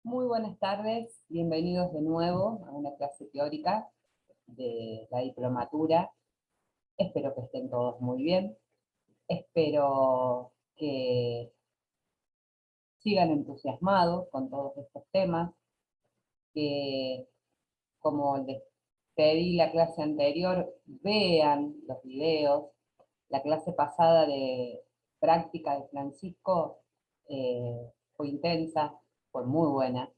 Muy buenas tardes, bienvenidos de nuevo a una clase teórica de la diplomatura. Espero que estén todos muy bien, espero que sigan entusiasmados con todos estos temas, que como les pedí la clase anterior, vean los videos. La clase pasada de práctica de Francisco fue intensa, fue muy buena,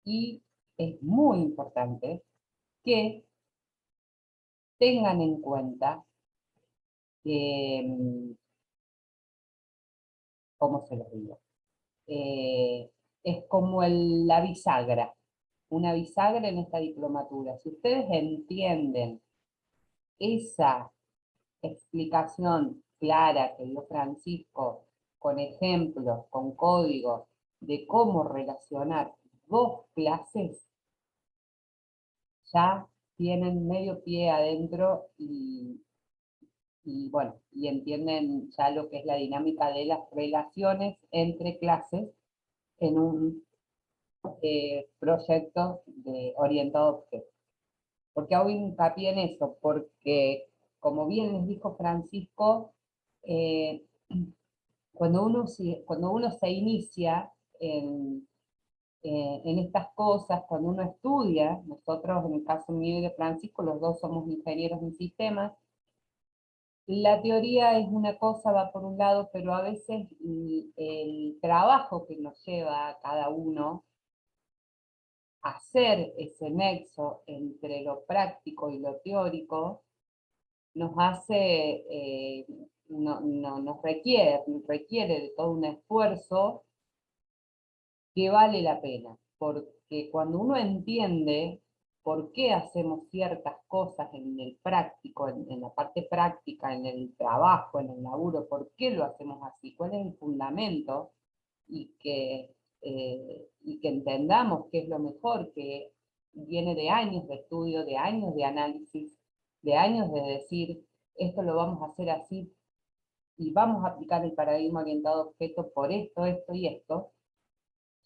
y es muy importante que tengan en cuenta que, ¿cómo se los digo? Es como la bisagra, una bisagra en esta diplomatura. Si ustedes entienden esa explicación clara que dio Francisco, con ejemplos, con códigos, de cómo relacionar dos clases, ya tienen medio pie adentro y bueno, y entienden ya lo que es la dinámica de las relaciones entre clases en un proyecto orientado a objetos. Porque hago hincapié en eso, porque como bien les dijo Francisco, eh, cuando uno se inicia en estas cosas, cuando uno estudia, nosotros en el caso mío y de Francisco, los dos somos ingenieros en sistemas. La teoría es una cosa, va por un lado, pero a veces el trabajo que nos lleva a cada uno a hacer ese nexo entre lo práctico y lo teórico nos hace, nos requiere de todo un esfuerzo que vale la pena, porque cuando uno entiende por qué hacemos ciertas cosas en el práctico, en la parte práctica, en el trabajo, en el laburo, por qué lo hacemos así, cuál es el fundamento, y que entendamos qué es lo mejor, que viene de años de estudio, de años de análisis, de años de decir, esto lo vamos a hacer así, y vamos a aplicar el paradigma orientado a objeto por esto, esto y esto,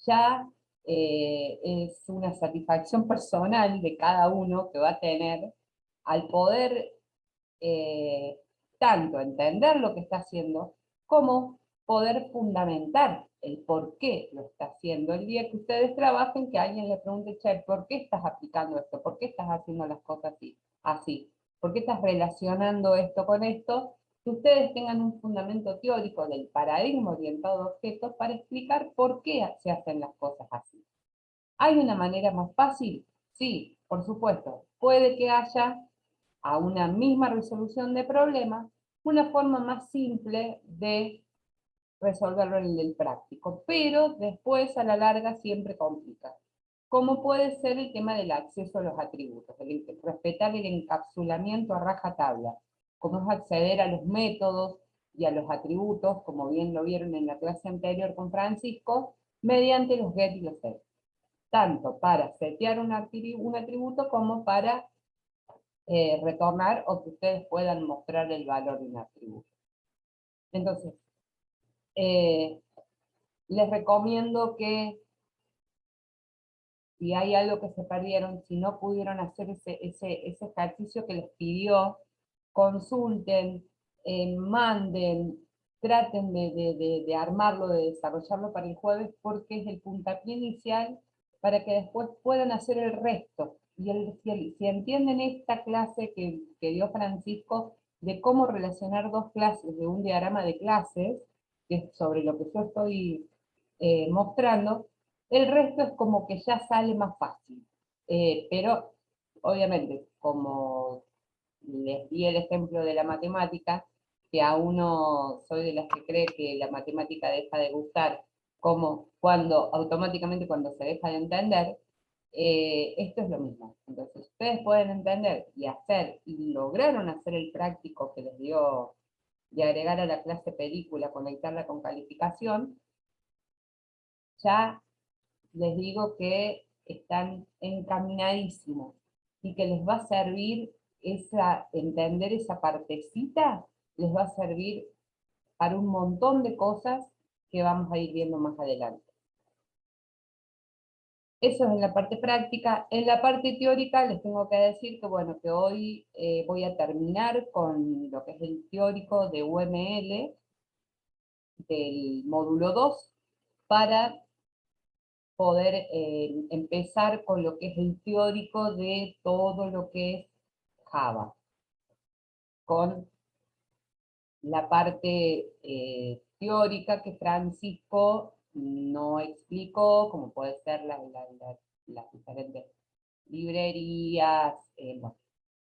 ya es una satisfacción personal de cada uno que va a tener al poder eh, tanto entender lo que está haciendo como poder fundamentar el por qué lo está haciendo. El día que ustedes trabajen, que alguien le pregunte, che, ¿por qué estás aplicando esto? ¿Por qué estás haciendo las cosas así? Así. ¿Por qué estás relacionando esto con esto? Que ustedes tengan un fundamento teórico del paradigma orientado a objetos para explicar por qué se hacen las cosas así. ¿Hay una manera más fácil? Sí, por supuesto. Puede que haya a una misma resolución de problemas una forma más simple de resolverlo en el práctico, pero después a la larga siempre complica. Como puede ser el tema del acceso a los atributos, respetar el encapsulamiento a rajatabla, como es acceder a los métodos y a los atributos, como bien lo vieron en la clase anterior con Francisco, mediante los get y los set, tanto para setear un atributo como para retornar o que ustedes puedan mostrar el valor de un atributo. Entonces, eh, les recomiendo que si hay algo que se perdieron, si no pudieron hacer ese ejercicio que les pidió, consulten, manden, traten de armarlo, de desarrollarlo para el jueves, porque es el puntapié inicial para que después puedan hacer el resto. Y si entienden esta clase que dio Francisco de cómo relacionar dos clases de un diagrama de clases, que es sobre lo que yo estoy mostrando, el resto es como que ya sale más fácil. Pero, obviamente, como les di el ejemplo de la matemática, que a uno soy de las que cree que la matemática deja de gustar, como cuando automáticamente cuando se deja de entender, esto es lo mismo. Entonces, ustedes pueden entender y hacer, y lograron hacer el práctico que les dio de agregar a la clase película, conectarla con calificación, ya les digo que están encaminadísimos y que les va a servir entender esa partecita, les va a servir para un montón de cosas que vamos a ir viendo más adelante. Eso es en la parte práctica. En la parte teórica les tengo que decir que, bueno, que hoy voy a terminar con lo que es el teórico de UML del módulo 2 para poder empezar con lo que es el teórico de todo lo que es Java, con la parte teórica que Francisco no explicó, como puede ser las diferentes librerías, bueno,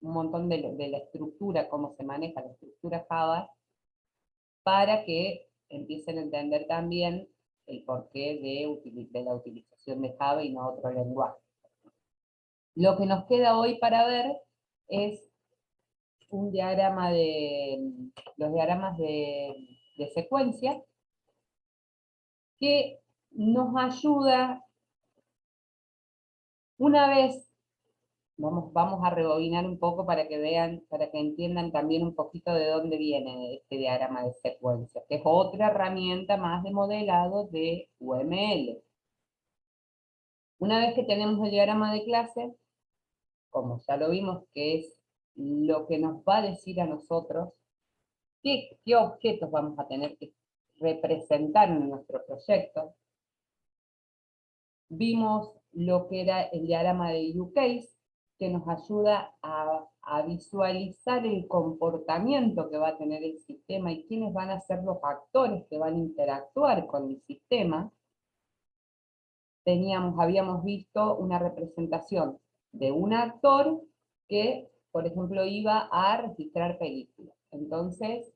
un montón de la estructura, cómo se maneja la estructura Java, para que empiecen a entender también el porqué de la utilización de Java y no otro lenguaje. Lo que nos queda hoy para ver es un diagrama los diagramas de secuencia, que nos ayuda, una vez, vamos a rebobinar un poco para que vean, para que entiendan también un poquito de dónde viene este diagrama de secuencia, que es otra herramienta más de modelado de UML. Una vez que tenemos el diagrama de clase, como ya lo vimos, que es lo que nos va a decir a nosotros qué objetos vamos a tener que representar en nuestro proyecto. Vimos lo que era el diagrama de use case, que nos ayuda a visualizar el comportamiento que va a tener el sistema y quiénes van a ser los actores que van a interactuar con el sistema. Habíamos visto una representación de un actor que, por ejemplo, iba a registrar películas. Entonces,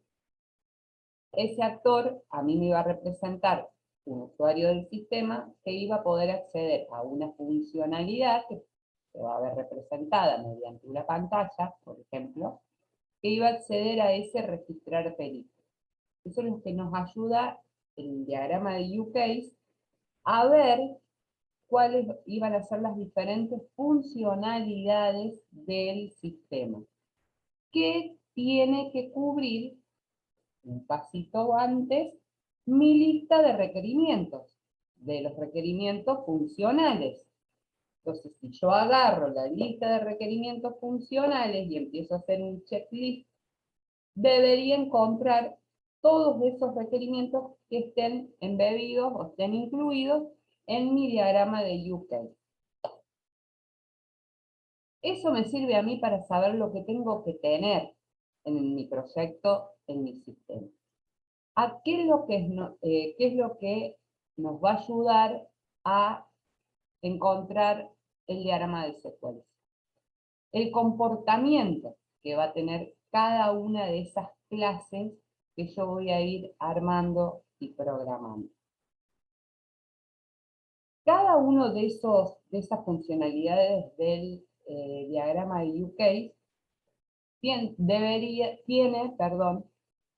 ese actor a mí me iba a representar un usuario del sistema que iba a poder acceder a una funcionalidad que se va a ver representada mediante una pantalla, por ejemplo, que iba a acceder a ese registrar películas. Eso es lo que nos ayuda el diagrama de use case a ver cuáles iban a ser las diferentes funcionalidades del sistema, que tiene que cubrir un pasito antes mi lista de requerimientos, de los requerimientos funcionales. Entonces, si yo agarro la lista de requerimientos funcionales y empiezo a hacer un checklist, debería encontrar todos esos requerimientos que estén embebidos o estén incluidos en mi diagrama de use case. Eso me sirve a mí para saber lo que tengo que tener en mi proyecto, en mi sistema. ¿Qué es lo que nos va a ayudar a encontrar el diagrama de secuencia? El comportamiento que va a tener cada una de esas clases que yo voy a ir armando y programando. Cada uno de esas funcionalidades del diagrama de use case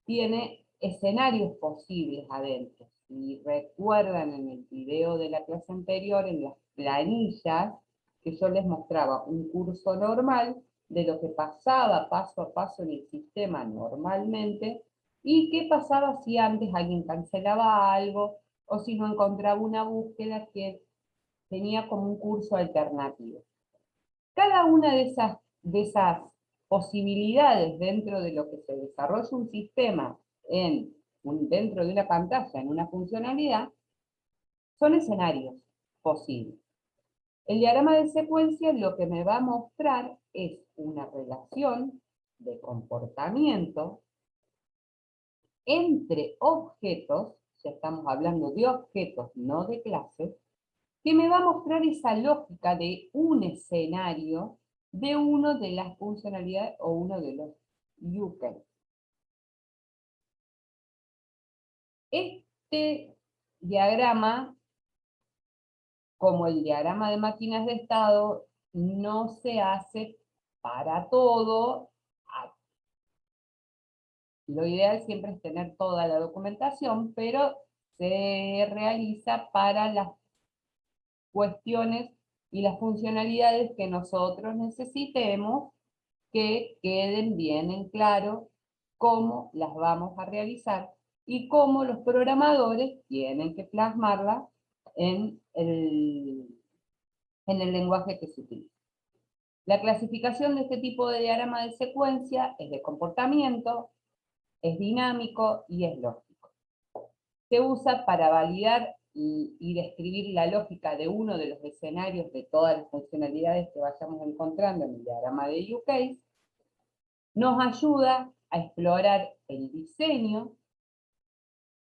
tiene escenarios posibles adentro. Si recuerdan en el video de la clase anterior, en las planillas, que yo les mostraba un curso normal de lo que pasaba paso a paso en el sistema normalmente, y qué pasaba si antes alguien cancelaba algo, o si no encontraba una búsqueda que tenía como un curso alternativo. Cada una de esas posibilidades dentro de lo que se desarrolla un sistema dentro de una pantalla, en una funcionalidad, son escenarios posibles. El diagrama de secuencia lo que me va a mostrar es una relación de comportamiento entre objetos, ya estamos hablando de objetos, no de clases, que me va a mostrar esa lógica de un escenario de una de las funcionalidades o uno de los use cases. Este diagrama, como el diagrama de máquinas de estado, no se hace para todo. Lo ideal siempre es tener toda la documentación, pero se realiza para las cuestiones y las funcionalidades que nosotros necesitemos que queden bien en claro cómo las vamos a realizar y cómo los programadores tienen que plasmarlas en en el lenguaje que se utiliza. La clasificación de este tipo de diagrama de secuencia es de comportamiento, es dinámico y es lógico. Se usa para validar y describir la lógica de uno de los escenarios de todas las funcionalidades que vayamos encontrando en el diagrama de use case. Nos ayuda a explorar el diseño,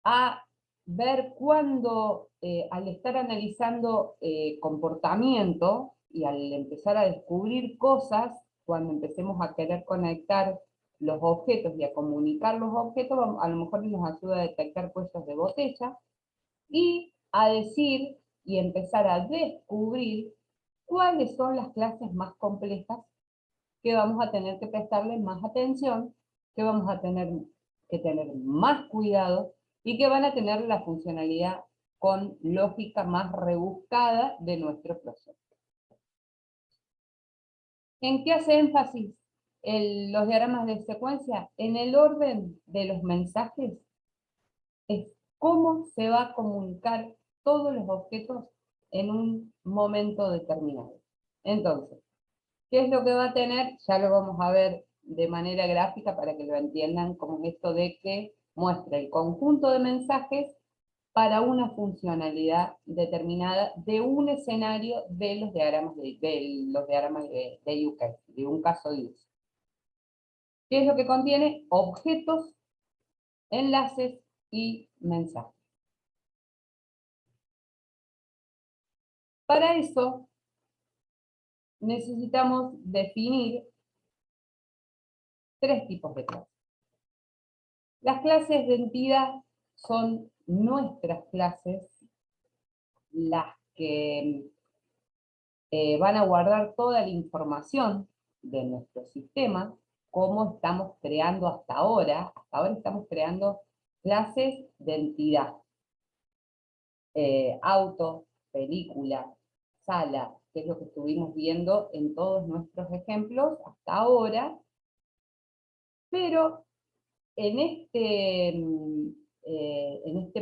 a ver cuándo, al estar analizando comportamiento y al empezar a descubrir cosas, cuando empecemos a querer conectar los objetos y a comunicar los objetos, a lo mejor nos ayuda a detectar cuellos de botella, y a decir y empezar a descubrir cuáles son las clases más complejas que vamos a tener que prestarle más atención, que vamos a tener que tener más cuidado y que van a tener la funcionalidad con lógica más rebuscada de nuestro proceso. ¿En qué hace énfasis los diagramas de secuencia? En el orden de los mensajes, es cómo se va a comunicar todos los objetos en un momento determinado. Entonces, ¿qué es lo que va a tener? Ya lo vamos a ver de manera gráfica para que lo entiendan, como es esto de que muestra el conjunto de mensajes para una funcionalidad determinada de un escenario de los diagramas de use case, de un caso de uso. ¿Qué es lo que contiene? Objetos, enlaces y mensajes. Para eso necesitamos definir tres tipos de clases. Las clases de entidad son nuestras clases, las que van a guardar toda la información de nuestro sistema, como estamos creando hasta ahora. Hasta ahora estamos creando clases de entidad. Auto, película, sala, que es lo que estuvimos viendo en todos nuestros ejemplos hasta ahora, pero en este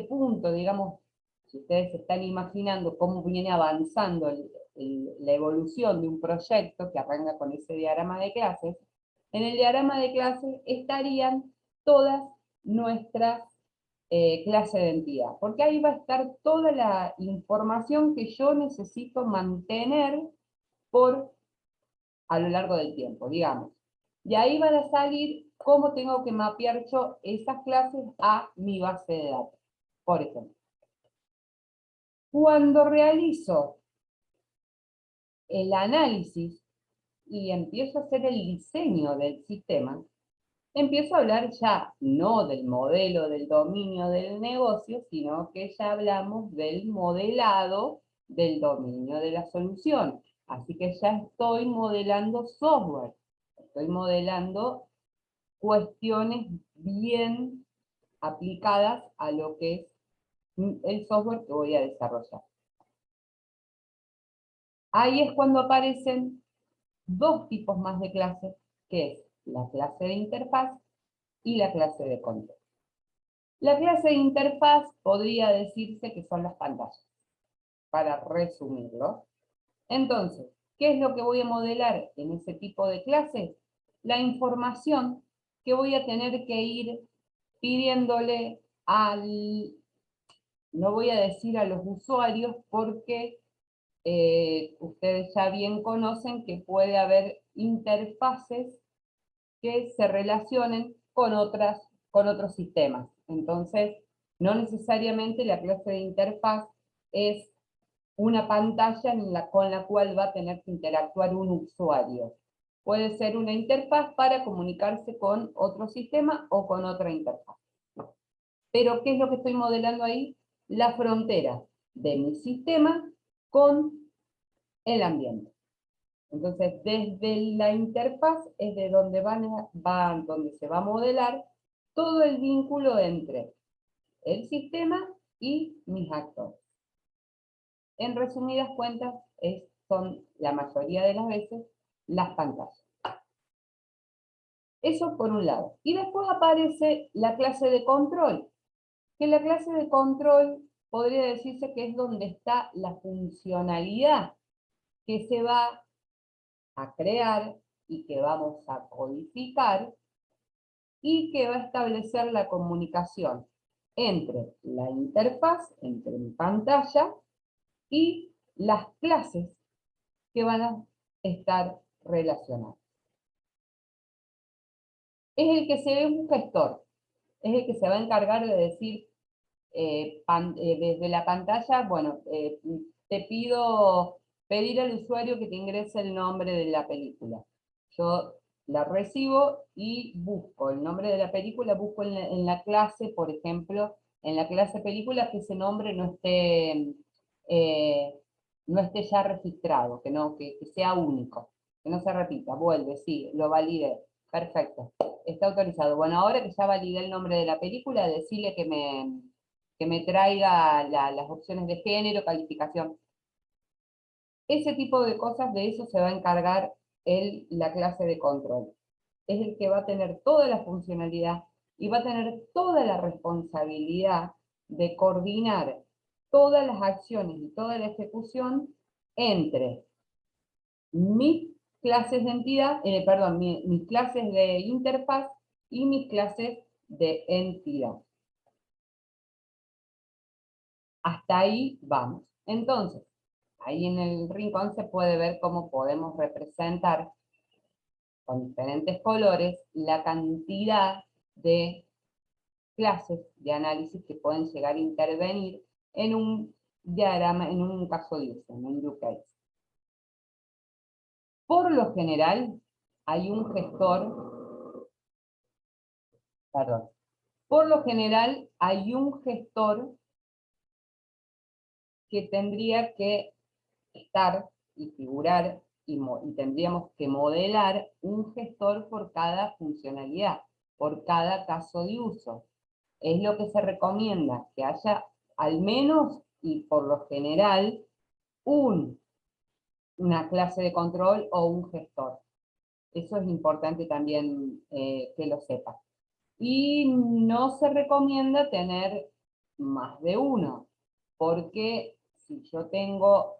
punto, digamos, si ustedes se están imaginando cómo viene avanzando la evolución de un proyecto que arranca con ese diagrama de clases, en el diagrama de clases estarían todas nuestras clases de entidad, porque ahí va a estar toda la información que yo necesito mantener a lo largo del tiempo, digamos. Y ahí van a salir cómo tengo que mapear yo esas clases a mi base de datos. Por ejemplo, cuando realizo el análisis y empiezo a hacer el diseño del sistema, empiezo a hablar ya no del modelo del dominio del negocio, sino que ya hablamos del modelado del dominio de la solución. Así que ya estoy modelando software, estoy modelando cuestiones bien aplicadas a lo que es el software que voy a desarrollar. Ahí es cuando aparecen dos tipos más de clases, que es la clase de interfaz y la clase de control. La clase de interfaz podría decirse que son las pantallas, para resumirlo. Entonces, ¿qué es lo que voy a modelar en ese tipo de clases? La información que voy a tener que ir pidiéndole no voy a decir a los usuarios porque ustedes ya bien conocen que puede haber interfaces que se relacionen con otros sistemas. Entonces, no necesariamente la clase de interfaz es una pantalla con la cual va a tener que interactuar un usuario. Puede ser una interfaz para comunicarse con otro sistema o con otra interfaz. Pero, ¿qué es lo que estoy modelando ahí? La frontera de mi sistema con el ambiente. Entonces, desde la interfaz es de donde donde se va a modelar todo el vínculo entre el sistema y mis actores. En resumidas cuentas, son la mayoría de las veces las pantallas. Eso por un lado. Y después aparece la clase de control, que la clase de control podría decirse que es donde está la funcionalidad que se va a crear y que vamos a codificar y que va a establecer la comunicación entre la interfaz, entre mi pantalla y las clases que van a estar relacionadas. Es el que se ve un gestor, es el que se va a encargar de decir desde la pantalla, bueno, te pido pedir al usuario que te ingrese el nombre de la película. Yo la recibo y busco el nombre de la película, busco en la clase, por ejemplo, en la clase película, que ese nombre eh, no esté ya registrado, que sea único, que no se repita. Vuelve, sí, lo valide. Perfecto. Está autorizado. Bueno, ahora que ya validé el nombre de la película, decirle que me traiga las opciones de género, calificación. Ese tipo de cosas, de eso se va a encargar la clase de control. Es el que va a tener toda la funcionalidad y va a tener toda la responsabilidad de coordinar todas las acciones y toda la ejecución entre mis clases de entidad, perdón, mis clases de interfaz y mis clases de entidad. Hasta ahí vamos. Entonces, ahí en el rincón se puede ver cómo podemos representar con diferentes colores la cantidad de clases de análisis que pueden llegar a intervenir en un diagrama, en un caso de uso, en un use case. Por lo general, hay un gestor, perdón, por lo general hay un gestor que tendría que estar y figurar y tendríamos que modelar un gestor por cada funcionalidad, por cada caso de uso. Es lo que se recomienda, que haya al menos y por lo general una clase de control o un gestor. Eso es importante también que lo sepa. Y no se recomienda tener más de uno, porque si yo tengo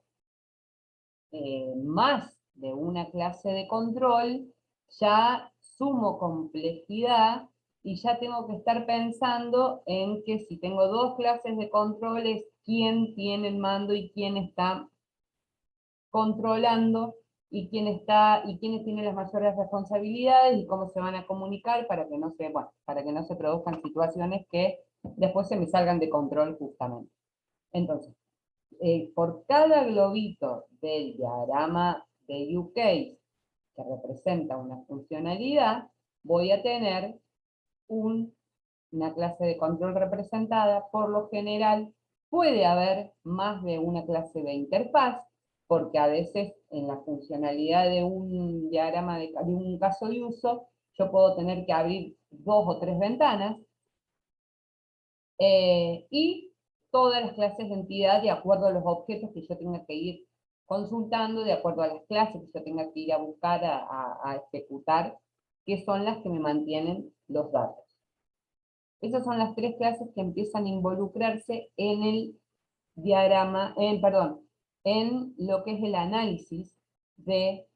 más de una clase de control, ya sumo complejidad y ya tengo que estar pensando en que si tengo dos clases de control es quién tiene el mando y quién está controlando y quiénes tienen las mayores responsabilidades y cómo se van a comunicar para que para que no se produzcan situaciones que después se me salgan de control justamente. Entonces, por cada globito del diagrama de use case que representa una funcionalidad, voy a tener una clase de control representada. Por lo general, puede haber más de una clase de interfaz, porque a veces en la funcionalidad de un diagrama de un caso de uso, yo puedo tener que abrir 2 o 3 ventanas, y todas las clases de entidad de acuerdo a los objetos que yo tenga que ir consultando, de acuerdo a las clases que yo tenga que ir a buscar, a ejecutar, que son las que me mantienen los datos. Esas son las 3 clases que empiezan a involucrarse en el diagrama, en lo que es el análisis de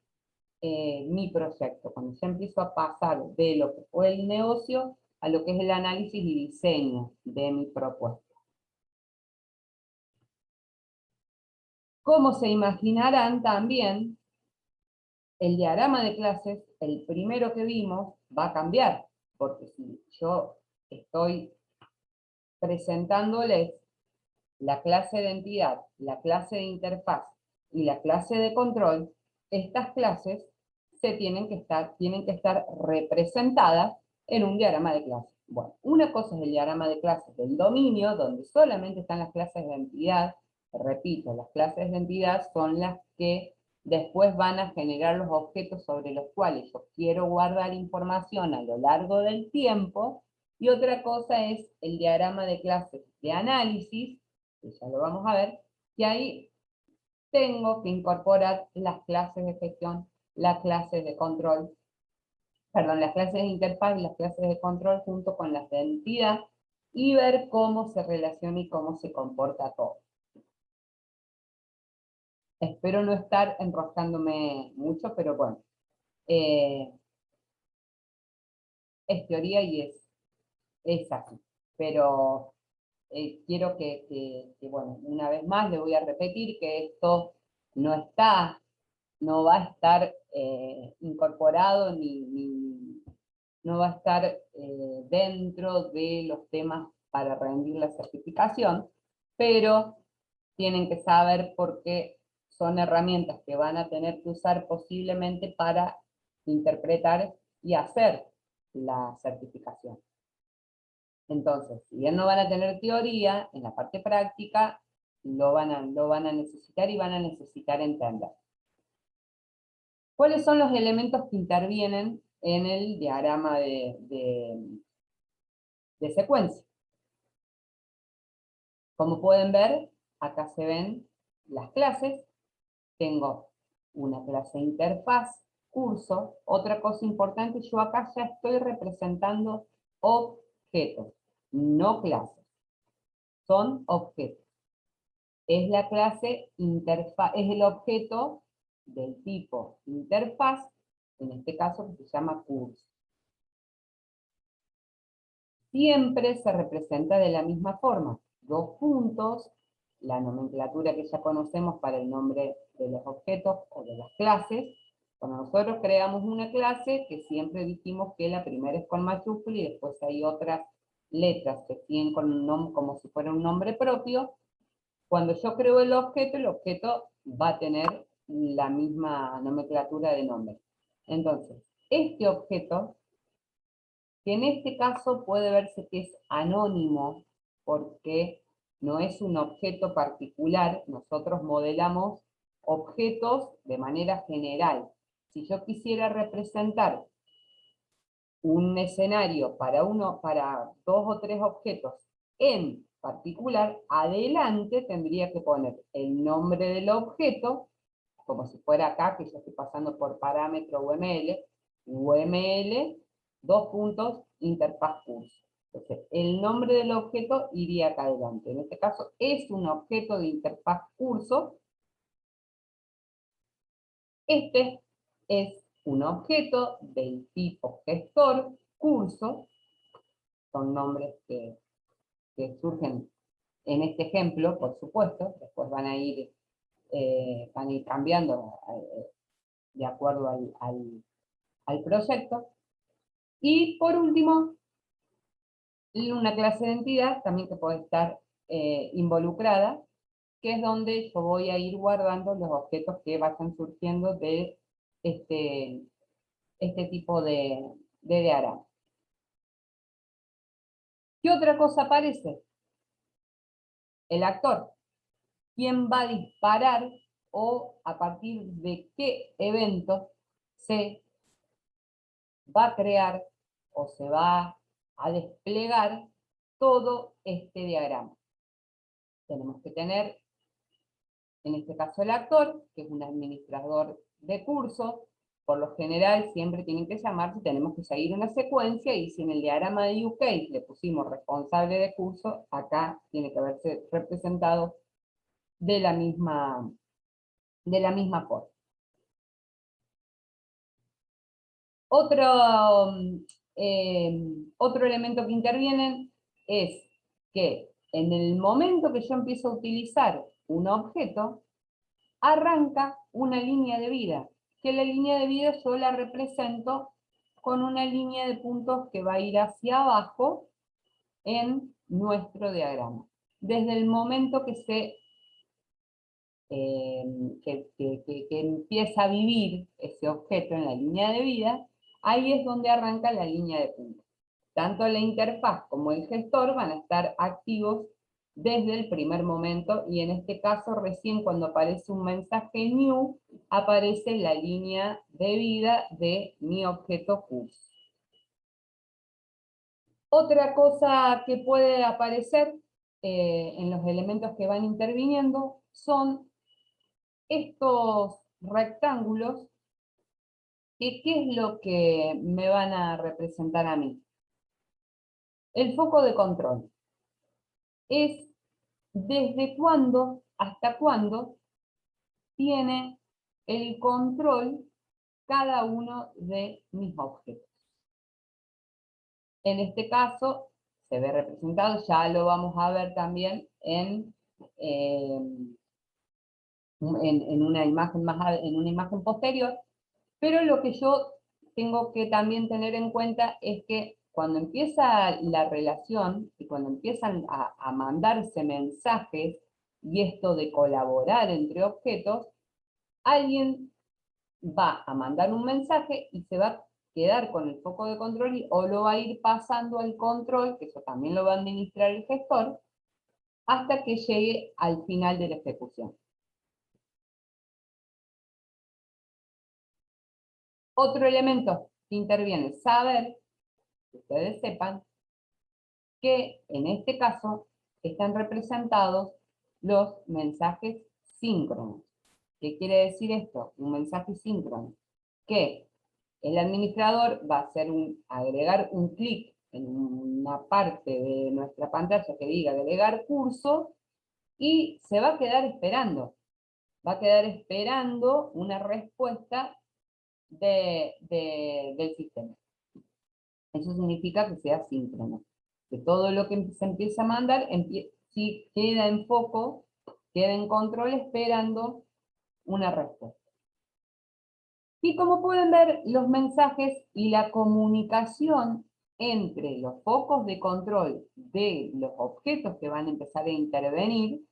mi proyecto. Cuando yo empiezo a pasar de lo que fue el negocio a lo que es el análisis y diseño de mi propuesta. Como se imaginarán también, el diagrama de clases, el primero que vimos, va a cambiar, porque si yo estoy presentándoles la clase de entidad, la clase de interfaz y la clase de control, estas clases tienen que estar representadas en un diagrama de clases. Bueno, una cosa es el diagrama de clases del dominio, donde solamente están las clases de entidad. Repito, las clases de entidad son las que después van a generar los objetos sobre los cuales yo quiero guardar información a lo largo del tiempo. Y otra cosa es el diagrama de clases de análisis, que ya lo vamos a ver, y ahí tengo que incorporar las clases de gestión, las clases de control, perdón, las clases de interfaz y las clases de control junto con las de entidad, y ver cómo se relaciona y cómo se comporta todo. Espero no estar enroscándome mucho, pero bueno, eh, es teoría y es así. Pero quiero bueno, una vez más le voy a repetir que esto no está, no va a estar incorporado no va a estar dentro de los temas para rendir la certificación, pero tienen que saber por qué son herramientas que van a tener que usar posiblemente para interpretar y hacer la certificación. Entonces, si bien no van a tener teoría, en la parte práctica lo van a necesitar y van a necesitar entender. ¿Cuáles son los elementos que intervienen en el diagrama de secuencia? Como pueden ver, acá se ven las clases. Tengo una clase interfaz, curso. Otra cosa importante, yo acá ya estoy representando objetos, no clases. Son objetos. Es la clase interfaz, es el objeto del tipo interfaz, en este caso que se llama curso. Siempre se representa de la misma forma. Dos puntos, la nomenclatura que ya conocemos para el nombre de los objetos o de las clases. Cuando nosotros creamos una clase, que siempre dijimos que la primera es con mayúscula y después hay otras letras que siguen con un nombre, como si fuera un nombre propio. Cuando yo creo el objeto va a tener la misma nomenclatura de nombre. Entonces, este objeto, que en este caso puede verse que es anónimo, porque no es un objeto particular, nosotros modelamos objetos de manera general. Si yo quisiera representar un escenario para dos o tres objetos en particular, adelante tendría que poner el nombre del objeto, como si fuera acá, que yo estoy pasando por parámetro UML, dos puntos, interfaz curso. Entonces, el nombre del objeto iría acá adelante. En este caso, es un objeto de interfaz curso. Este es un objeto del tipo gestor curso, son nombres que surgen en este ejemplo, por supuesto, después van a ir cambiando de acuerdo al proyecto. Y por último, una clase de entidad también que puede estar involucrada, que es donde yo voy a ir guardando los objetos que vayan surgiendo de este tipo de diagrama. ¿Qué otra cosa aparece? El actor. ¿Quién va a disparar o a partir de qué evento se va a crear o se va a desplegar todo este diagrama? Tenemos que tener, en este caso, el actor, que es un administrador de curso. Por lo general siempre tienen que llamarse, tenemos que seguir una secuencia, y si en el diagrama de UK le pusimos responsable de curso, acá tiene que verse representado de la misma forma. Otro, otro elemento que interviene es que en el momento que yo empiezo a utilizar un objeto, arranca una línea de vida, que la línea de vida yo la represento con una línea de puntos que va a ir hacia abajo en nuestro diagrama. Desde el momento que empieza a vivir ese objeto en la línea de vida, ahí es donde arranca la línea de puntos. Tanto la interfaz como el gestor van a estar activos desde el primer momento, y en este caso recién cuando aparece un mensaje new, aparece la línea de vida de mi objeto curso. Otra cosa que puede aparecer en los elementos que van interviniendo son estos rectángulos, ¿qué es lo que me van a representar a mí? El foco de control. Es desde cuándo hasta cuándo tiene el control cada uno de mis objetos. En este caso, se ve representado, ya lo vamos a ver también en una imagen en una imagen posterior, pero lo que yo tengo que también tener en cuenta es que cuando empieza la relación y cuando empiezan a mandarse mensajes y esto de colaborar entre objetos, alguien va a mandar un mensaje y se va a quedar con el foco de control o lo va a ir pasando al control, que eso también lo va a administrar el gestor, hasta que llegue al final de la ejecución. Otro elemento que interviene, saber, que ustedes sepan, que en este caso están representados los mensajes síncronos. ¿Qué quiere decir esto? Un mensaje síncrono. Que el administrador va a agregar un clic en una parte de nuestra pantalla que diga agregar curso y se va a quedar esperando. Va a quedar esperando una respuesta del sistema. Eso significa que sea síncrono. Que todo lo que se empieza a mandar si queda en foco, queda en control esperando una respuesta. Y como pueden ver, los mensajes y la comunicación entre los focos de control de los objetos que van a empezar a intervenir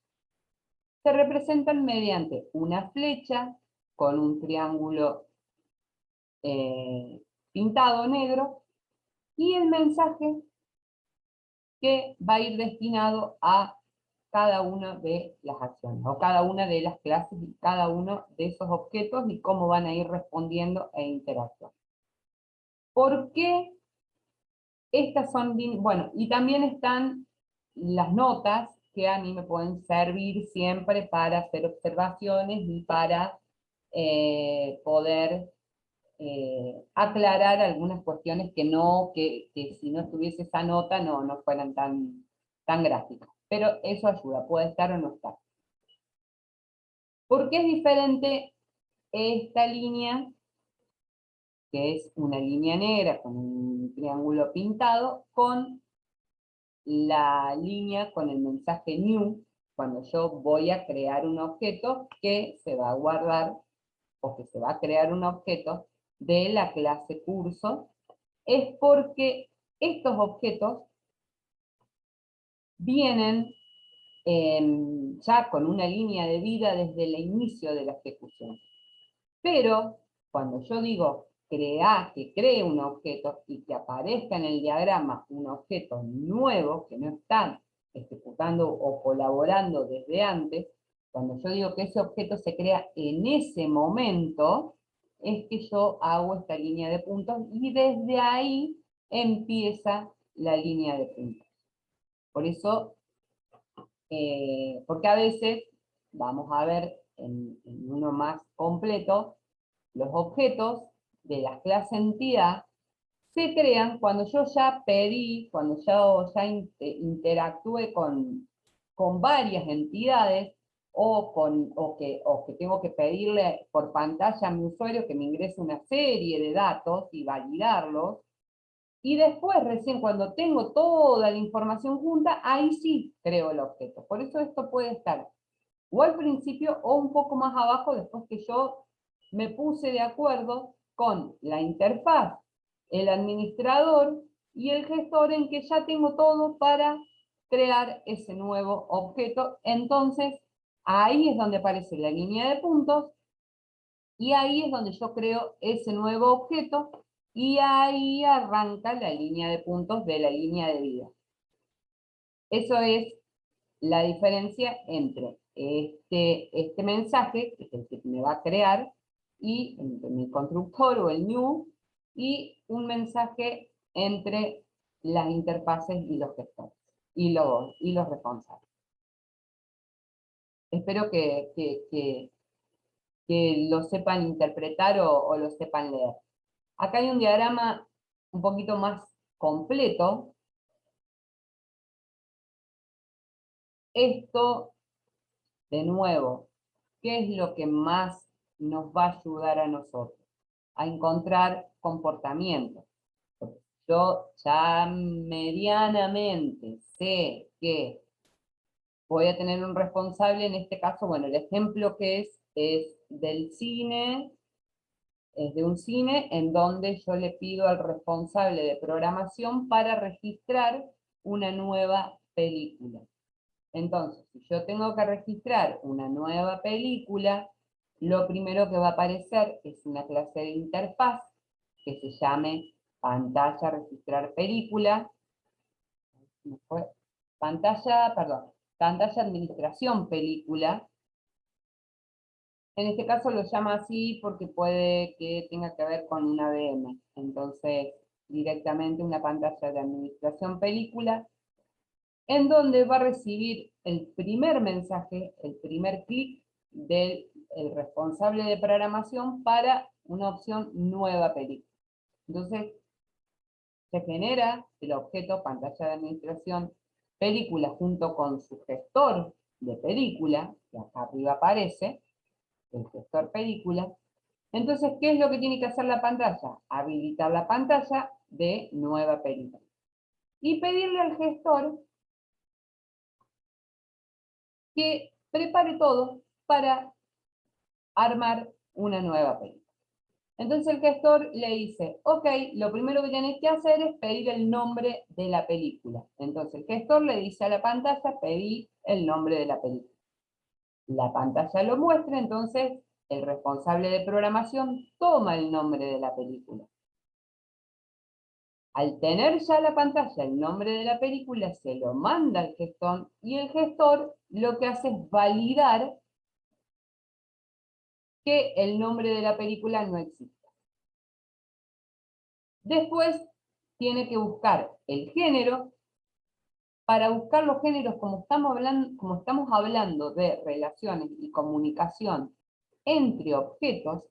se representan mediante una flecha con un triángulo pintado negro y el mensaje que va a ir destinado a cada una de las acciones, o cada una de las clases y cada uno de esos objetos y cómo van a ir respondiendo e interactuando. ¿Por qué estas son? Bueno, y también están las notas que a mí me pueden servir siempre para hacer observaciones y para poder aclarar algunas cuestiones que si no estuviese esa nota no fueran tan gráficas. Pero eso ayuda, puede estar o no estar. ¿Por qué es diferente esta línea, que es una línea negra con un triángulo pintado, con la línea con el mensaje new, cuando yo voy a crear un objeto que se va a guardar, o que se va a crear un objeto de la clase curso? Es porque estos objetos vienen ya con una línea de vida desde el inicio de la ejecución. Pero cuando yo digo que cree un objeto y que aparezca en el diagrama un objeto nuevo que no está ejecutando o colaborando desde antes, cuando yo digo que ese objeto se crea en ese momento, es que yo hago esta línea de puntos y desde ahí empieza la línea de puntos. Por eso, porque a veces, vamos a ver en uno más completo, los objetos de la clase entidad se crean cuando yo ya pedí, cuando yo ya interactúe con varias entidades o que tengo que pedirle por pantalla a mi usuario que me ingrese una serie de datos y validarlos. Y después, recién cuando tengo toda la información junta, ahí sí creo el objeto. Por eso esto puede estar o al principio o un poco más abajo después que yo me puse de acuerdo con la interfaz, el administrador y el gestor en que ya tengo todo para crear ese nuevo objeto. Entonces, ahí es donde aparece la línea de puntos y ahí es donde yo creo ese nuevo objeto y ahí arranca la línea de puntos de la línea de vida. Eso es la diferencia entre este mensaje, que es el que me va a crear, y entre mi constructor o el new, y un mensaje entre las interfaces y los gestores, y los responsables. Espero que lo sepan interpretar o lo sepan leer. Acá hay un diagrama un poquito más completo. Esto, de nuevo, ¿qué es lo que más nos va a ayudar a nosotros? A encontrar comportamientos. Yo ya medianamente sé que voy a tener un responsable, en este caso, bueno, el ejemplo que es del cine, es de un cine en donde yo le pido al responsable de programación para registrar una nueva película. Entonces, si yo tengo que registrar una nueva película, lo primero que va a aparecer es una clase de interfaz que se llame pantalla registrar película, pantalla administración película. En este caso lo llama así porque puede que tenga que ver con una VM. Entonces, directamente una pantalla de administración película, en donde va a recibir el primer mensaje, el primer clic del responsable de programación para una opción nueva película. Entonces, se genera el objeto pantalla de administración película junto con su gestor de película, que acá arriba aparece, el gestor película. Entonces, ¿qué es lo que tiene que hacer la pantalla? Habilitar la pantalla de nueva película. Y pedirle al gestor que prepare todo para armar una nueva película. Entonces el gestor le dice, ok, lo primero que tenés que hacer es pedir el nombre de la película. Entonces el gestor le dice a la pantalla, pedí el nombre de la película. La pantalla lo muestra, entonces el responsable de programación toma el nombre de la película. Al tener ya la pantalla el nombre de la película, se lo manda al gestor y el gestor lo que hace es validar que el nombre de la película no existe. Después tiene que buscar el género. Para buscar los géneros, como estamos hablando de relaciones y comunicación entre objetos,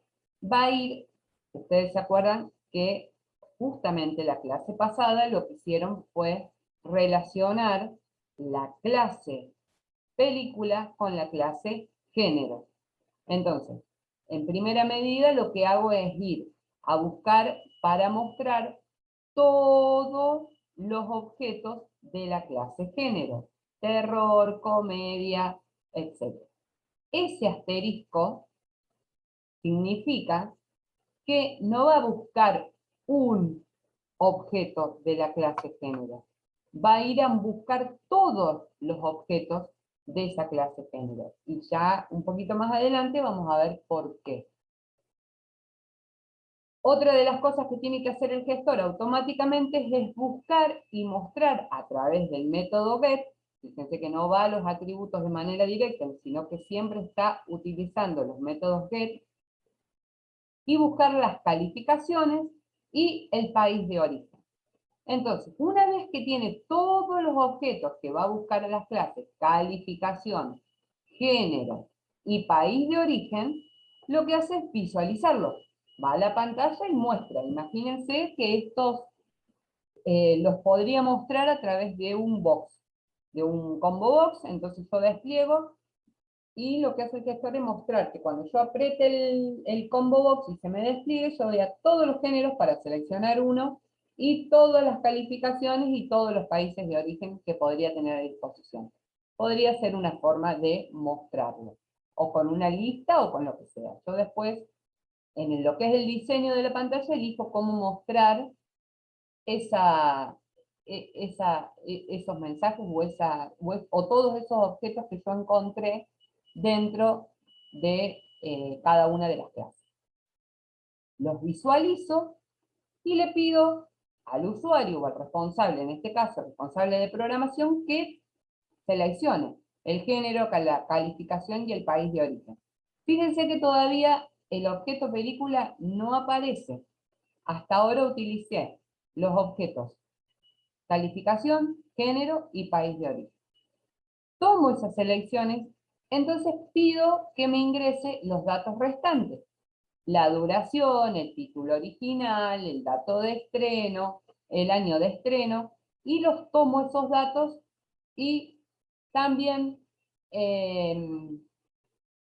va a ir, ustedes se acuerdan que justamente la clase pasada lo que hicieron fue relacionar la clase película con la clase género. Entonces, en primera medida lo que hago es ir a buscar para mostrar todos los objetos de la clase género. Terror, comedia, etc. Ese asterisco significa que no va a buscar un objeto de la clase género. Va a ir a buscar todos los objetos de esa clase género. Y ya un poquito más adelante vamos a ver por qué. Otra de las cosas que tiene que hacer el gestor automáticamente es buscar y mostrar a través del método get, fíjense que no va a los atributos de manera directa, sino que siempre está utilizando los métodos get, y buscar las calificaciones y el país de origen. Entonces, una vez que tiene todos los objetos que va a buscar en las clases, calificación, género y país de origen, lo que hace es visualizarlos. Va a la pantalla y muestra. Imagínense que estos los podría mostrar a través de un box, de un combo box. Entonces yo despliego y lo que hace el gestor es mostrar que cuando yo apriete el combo box y se me despliegue, yo vea todos los géneros para seleccionar uno y todas las calificaciones y todos los países de origen que podría tener a disposición. Podría ser una forma de mostrarlo, o con una lista o con lo que sea. Yo después, en lo que es el diseño de la pantalla, elijo cómo mostrar esos mensajes o todos esos objetos que yo encontré dentro de cada una de las clases. Los visualizo y le pido al usuario o al responsable, en este caso el responsable de programación, que seleccione el género, la calificación y el país de origen. Fíjense que todavía el objeto película no aparece. Hasta ahora utilicé los objetos calificación, género y país de origen. Tomo esas selecciones, entonces pido que me ingrese los datos restantes. La duración, el título original, el dato de estreno, el año de estreno, y los tomo esos datos y también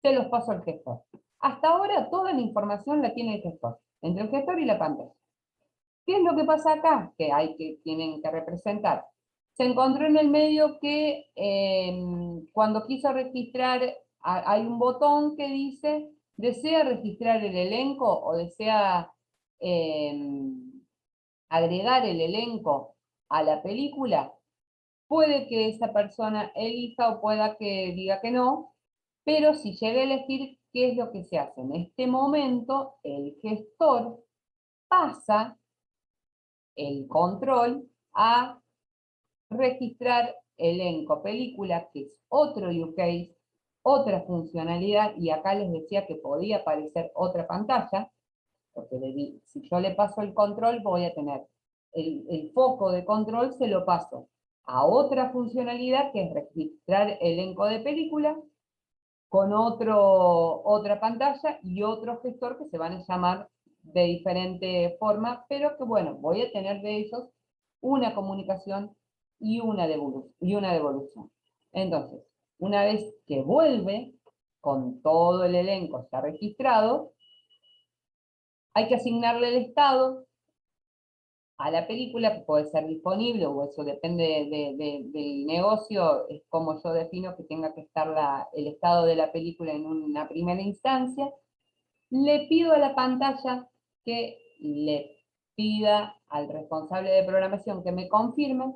se los paso al gestor. Hasta ahora toda la información la tiene el gestor, entre el gestor y la pantalla. ¿Qué es lo que pasa acá? Tienen que representar. Se encontró en el medio que cuando quiso registrar, hay un botón que dice, ¿desea registrar el elenco o desea agregar el elenco a la película? Puede que esa persona elija o pueda que diga que no, pero si llega a elegir, ¿qué es lo que se hace? En este momento, el gestor pasa el control a registrar elenco película, que es otro use case, otra funcionalidad, y acá les decía que podía aparecer otra pantalla, porque si yo le paso el control, voy a tener el foco de control, se lo paso a otra funcionalidad, que es registrar elenco de película, con otra pantalla y otro gestor que se van a llamar de diferente forma, pero que bueno, voy a tener de ellos una comunicación y una devolución. Entonces, una vez que vuelve con todo el elenco ya registrado, hay que asignarle el estado a la película, que puede ser disponible, o eso depende del negocio, es como yo defino que tenga que estar el estado de la película en una primera instancia. Le pido a la pantalla que le pida al responsable de programación que me confirme.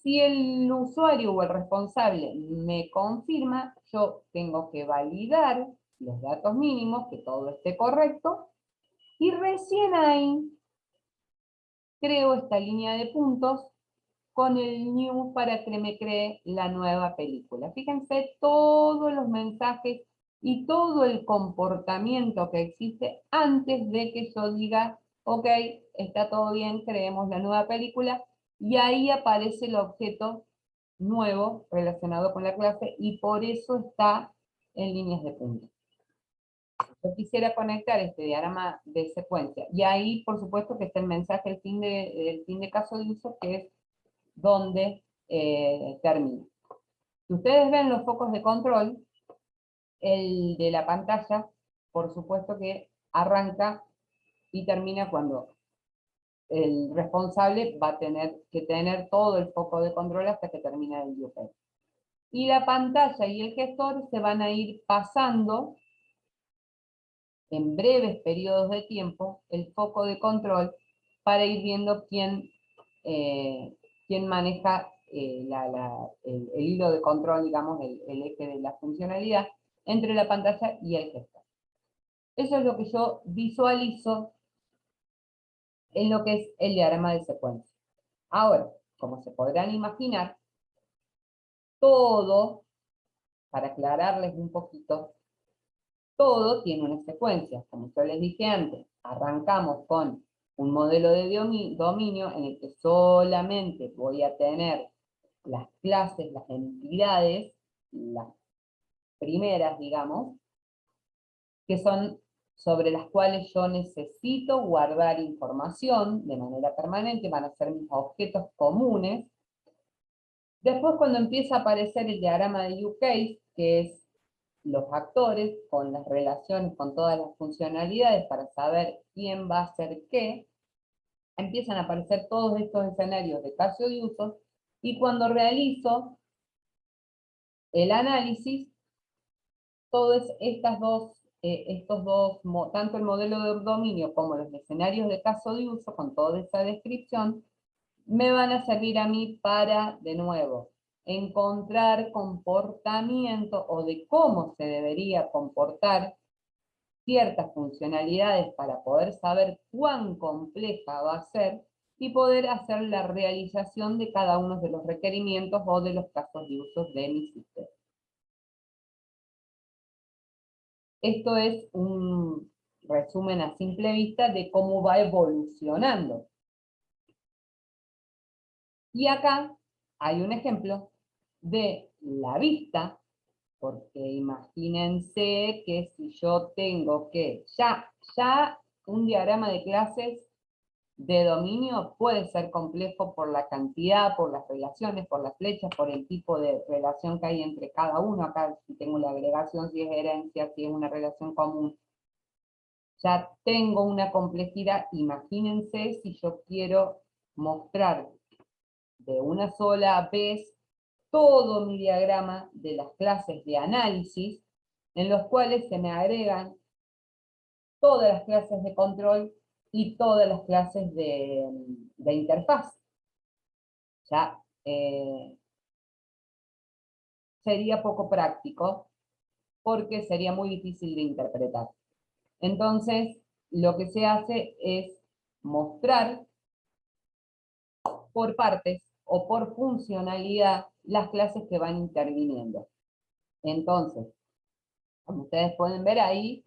Si el usuario o el responsable me confirma, yo tengo que validar los datos mínimos, que todo esté correcto, y recién ahí creo esta línea de puntos con el new para que me cree la nueva película. Fíjense todos los mensajes y todo el comportamiento que existe antes de que yo diga, ok, está todo bien, creemos la nueva película, y ahí aparece el objeto nuevo relacionado con la clase, y por eso está en líneas de puntos. Yo quisiera conectar este diagrama de secuencia, y ahí por supuesto que está el mensaje, el fin de caso de uso, que es donde termina. Si ustedes ven los focos de control, el de la pantalla, por supuesto que arranca y termina cuando el responsable va a tener que tener todo el foco de control hasta que termina el UP. Y la pantalla y el gestor se van a ir pasando en breves periodos de tiempo el foco de control para ir viendo quién maneja el hilo de control, digamos, el eje de la funcionalidad entre la pantalla y el gestor. Eso es lo que yo visualizo en lo que es el diagrama de secuencia. Ahora, como se podrán imaginar, todo, para aclararles un poquito, todo tiene una secuencia. Como yo les dije antes, arrancamos con un modelo de dominio en el que solamente voy a tener las clases, las entidades, las primeras, digamos, que son sobre las cuales yo necesito guardar información de manera permanente, van a ser mis objetos comunes. Después, cuando empieza a aparecer el diagrama de use case, que es los actores con las relaciones, con todas las funcionalidades para saber quién va a hacer qué, empiezan a aparecer todos estos escenarios de caso de uso, y cuando realizo el análisis, todas estos dos, tanto el modelo de dominio como los escenarios de caso de uso, con toda esa descripción, me van a servir a mí para, de nuevo, encontrar comportamiento o de cómo se debería comportar ciertas funcionalidades para poder saber cuán compleja va a ser y poder hacer la realización de cada uno de los requerimientos o de los casos de uso de mi sistema. Esto es un resumen a simple vista de cómo va evolucionando. Y acá hay un ejemplo de la vista, porque imagínense que si yo tengo que, ya un diagrama de clases de dominio puede ser complejo por la cantidad, por las relaciones, por las flechas, por el tipo de relación que hay entre cada uno. Acá si tengo la agregación, si es herencia, si es una relación común. Ya tengo una complejidad. Imagínense si yo quiero mostrar de una sola vez todo mi diagrama de las clases de análisis, en los cuales se me agregan todas las clases de control y todas las clases de interfaz. Ya sería poco práctico, porque sería muy difícil de interpretar. Entonces, lo que se hace es mostrar por partes o por funcionalidad las clases que van interviniendo. Entonces, como ustedes pueden ver ahí,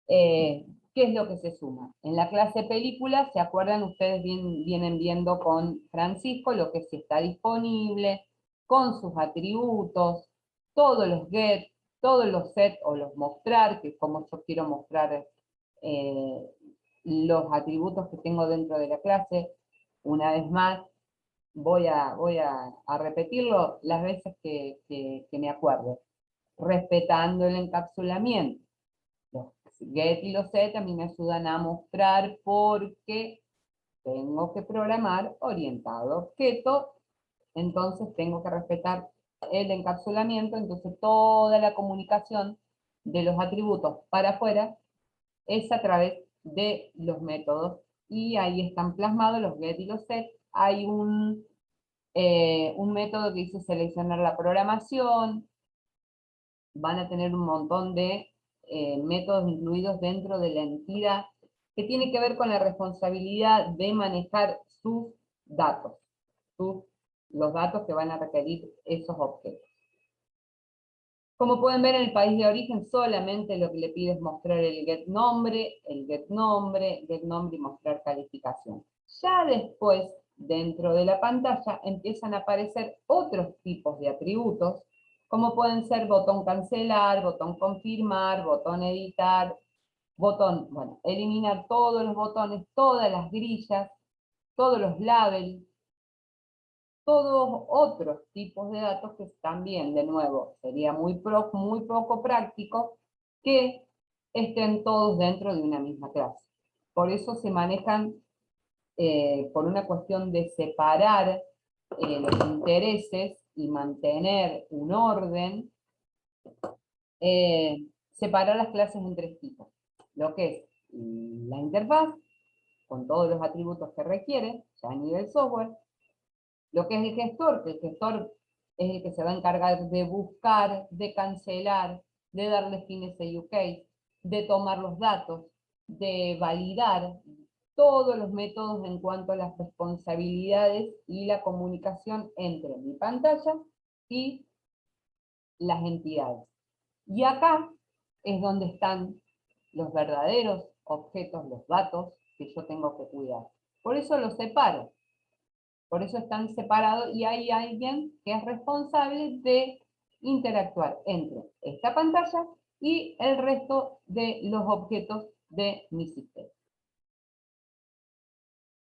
¿qué es lo que se suma? En la clase película, ¿se acuerdan? Ustedes vienen viendo con Francisco lo que sí está disponible, con sus atributos, todos los get, todos los set o los mostrar, que es como yo quiero mostrar los atributos que tengo dentro de la clase. Una vez más, voy a repetirlo las veces que me acuerde, respetando el encapsulamiento. Los get y los set a mí me ayudan a mostrar porque tengo que programar orientado a objeto, entonces tengo que respetar el encapsulamiento, entonces toda la comunicación de los atributos para afuera es a través de los métodos, y ahí están plasmados los get y los set. Hay un método que dice seleccionar la programación, van a tener un montón de métodos incluidos dentro de la entidad, que tiene que ver con la responsabilidad de manejar sus datos, los datos que van a requerir esos objetos. Como pueden ver, en el país de origen solamente lo que le pide es mostrar el get nombre y mostrar calificación. Ya después, dentro de la pantalla, empiezan a aparecer otros tipos de atributos, como pueden ser botón cancelar, botón confirmar, botón editar, botón, bueno, eliminar todos los botones, todas las grillas, todos los labels, todos otros tipos de datos que también, de nuevo, sería muy poco práctico que estén todos dentro de una misma clase. Por eso se manejan, por una cuestión de separar los intereses y mantener un orden, separar las clases en tres tipos. Lo que es la interfaz, con todos los atributos que requiere, ya a nivel software. Lo que es el gestor, que el gestor es el que se va a encargar de buscar, de cancelar, de darle fines a UK, de tomar los datos, de validar todos los métodos en cuanto a las responsabilidades y la comunicación entre mi pantalla y las entidades. Y acá es donde están los verdaderos objetos, los datos que yo tengo que cuidar. Por eso los separo. Por eso están separados, y hay alguien que es responsable de interactuar entre esta pantalla y el resto de los objetos de mi sistema.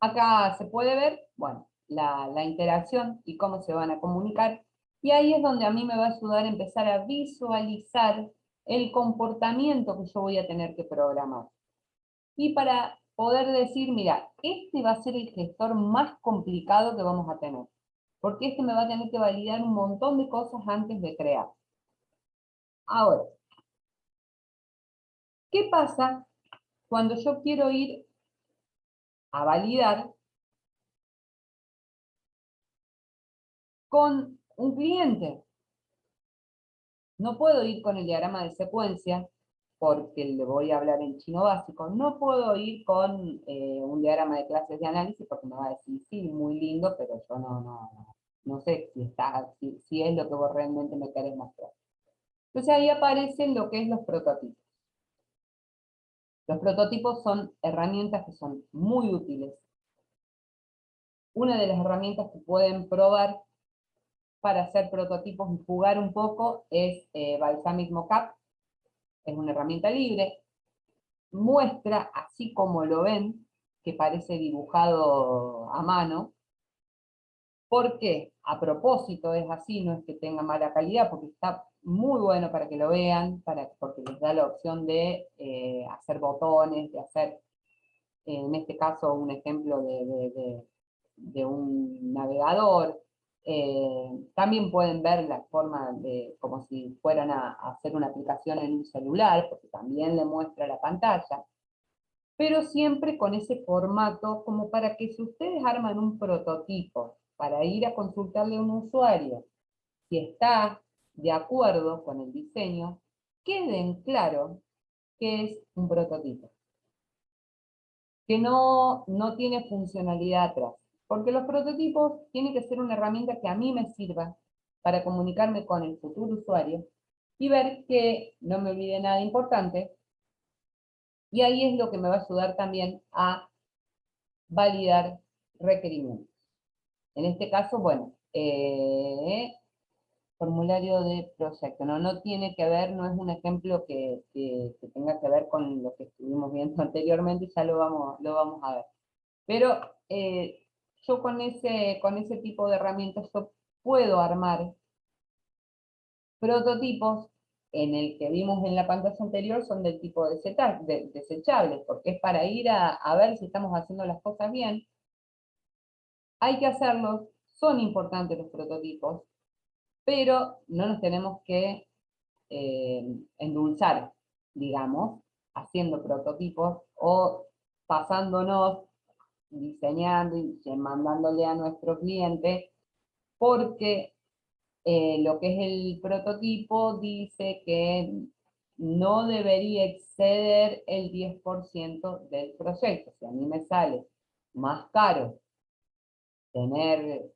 Acá se puede ver, bueno, la interacción y cómo se van a comunicar, y ahí es donde a mí me va a ayudar a empezar a visualizar el comportamiento que yo voy a tener que programar. Y para poder decir, mira, este va a ser el gestor más complicado que vamos a tener, porque este me va a tener que validar un montón de cosas antes de crear. Ahora, ¿qué pasa cuando yo quiero ir a validar con un cliente? No puedo ir con el diagrama de secuencia, porque le voy a hablar en chino básico. No puedo ir con un diagrama de clases de análisis, porque me va a decir, sí, muy lindo, pero yo no sé si es lo que vos realmente me querés mostrar. Entonces ahí aparecen lo que es los prototipos. Los prototipos son herramientas que son muy útiles. Una de las herramientas que pueden probar para hacer prototipos y jugar un poco es Balsamic Mockup. Es una herramienta libre. Muestra, así como lo ven, que parece dibujado a mano. ¿Por qué? A propósito es así, no es que tenga mala calidad, porque está muy bueno para que lo vean, porque les da la opción de hacer botones, de hacer, en este caso, un ejemplo de un navegador. También pueden ver la forma de, como si fueran a hacer una aplicación en un celular, porque también le muestra la pantalla, pero siempre con ese formato como para que si ustedes arman un prototipo para ir a consultarle a un usuario, si está de acuerdo con el diseño, queden claro que es un prototipo, que no tiene funcionalidad atrás, porque los prototipos tienen que ser una herramienta que a mí me sirva para comunicarme con el futuro usuario y ver que no me olvide nada importante, y ahí es lo que me va a ayudar también a validar requerimientos. En este caso, bueno, formulario de proyecto, no tiene que ver, no es un ejemplo que tenga que ver con lo que estuvimos viendo anteriormente, ya lo vamos a ver. Pero yo con ese tipo de herramientas yo puedo armar prototipos en el que vimos en la pantalla anterior son del tipo desechables, porque es para ir a ver si estamos haciendo las cosas bien. Hay que hacerlos, son importantes los prototipos, pero no nos tenemos que endulzar, digamos, haciendo prototipos o pasándonos, diseñando y mandándole a nuestro cliente, porque lo que es el prototipo dice que no debería exceder el 10% del proyecto. Si a mí me sale más caro tener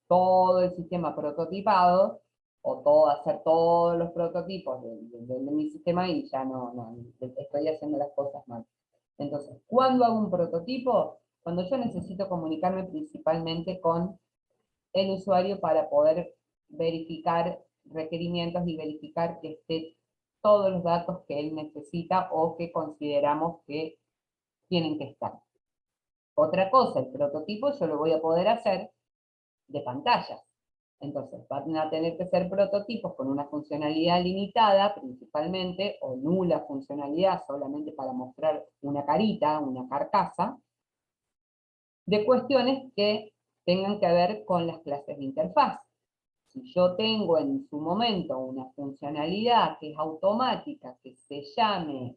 todo el sistema prototipado, o hacer todos los prototipos de mi sistema y ya no, estoy haciendo las cosas mal. Entonces, ¿cuándo hago un prototipo? Cuando yo necesito comunicarme principalmente con el usuario para poder verificar requerimientos y verificar que esté todos los datos que él necesita o que consideramos que tienen que estar. Otra cosa, el prototipo yo lo voy a poder hacer de pantallas. Entonces, van a tener que ser prototipos con una funcionalidad limitada, principalmente, o nula funcionalidad, solamente para mostrar una carita, una carcasa, de cuestiones que tengan que ver con las clases de interfaz. Si yo tengo en su momento una funcionalidad que es automática, que se llame